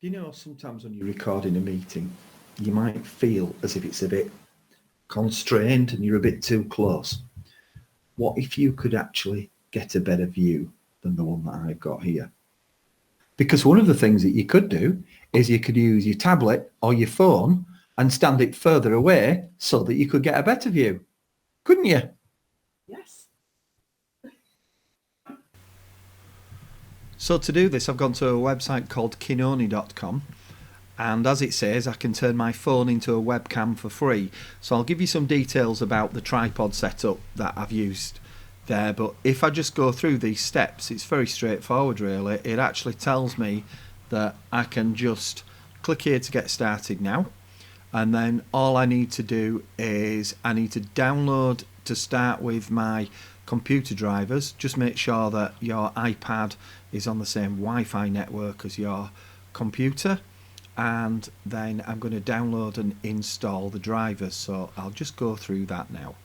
You know, sometimes when you're recording a meeting, you might feel as if it's a bit constrained and you're a bit too close. What if you could actually get a better view than the one that I've got here? Because one of the things that you could do is you could use your tablet or your phone and stand it further away so that you could get a better view. Couldn't you? Yes. So to do this, I've gone to a website called kinoni.com, and as it says, I can turn my phone into a webcam for free. So I'll give you some details about the tripod setup that I've used there, but if I just go through these steps, it's very straightforward really. It actually tells me that I can just click here to get started now, and then all I need to do is I need to download to start with my computer drivers. Just make sure that your iPad is on the same Wi-Fi network as your computer, and then I'm going to download and install the drivers, so I'll just go through that now.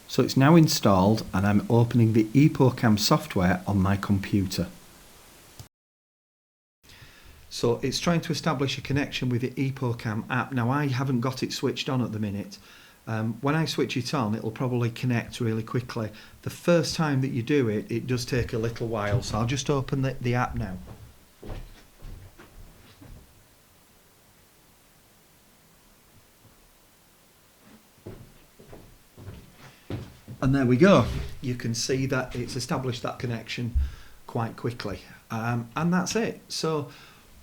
So it's now installed and I'm opening the EpoCam software on my computer. So it's trying to establish a connection with the EpoCam app. Now I haven't got it switched on at the minute. When I switch it on, it'll probably connect really quickly. The first time that you do it, it does take a little while, so I'll just open the app now. And there we go. You can see that it's established that connection quite quickly. And that's it. So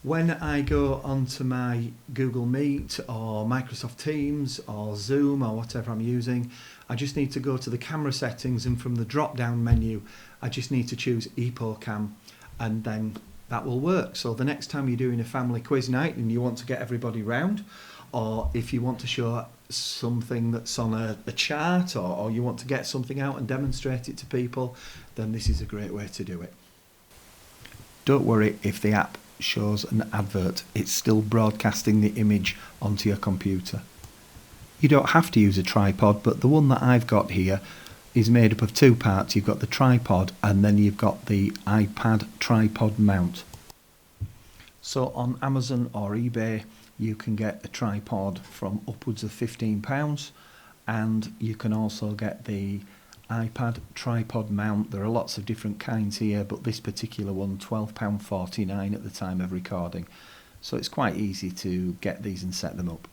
when I go onto my Google Meet or Microsoft Teams or Zoom or whatever I'm using, I just need to go to the camera settings, and from the drop down menu I just need to choose EpoCam, and then that will work. So the next time you're doing a family quiz night and you want to get everybody round, or if you want to show something that's on a chart, or you want to get something out and demonstrate it to people, then this is a great way to do it. Don't worry if the app shows an advert, it's still broadcasting the image onto your computer. You don't have to use a tripod, but the one that I've got here is made up of two parts. You've got the tripod and then you've got the iPad tripod mount. So on Amazon or eBay you can get a tripod from upwards of £15, and you can also get the iPad tripod mount. There are lots of different kinds here, but this particular one £12.49 at the time of recording, so it's quite easy to get these and set them up.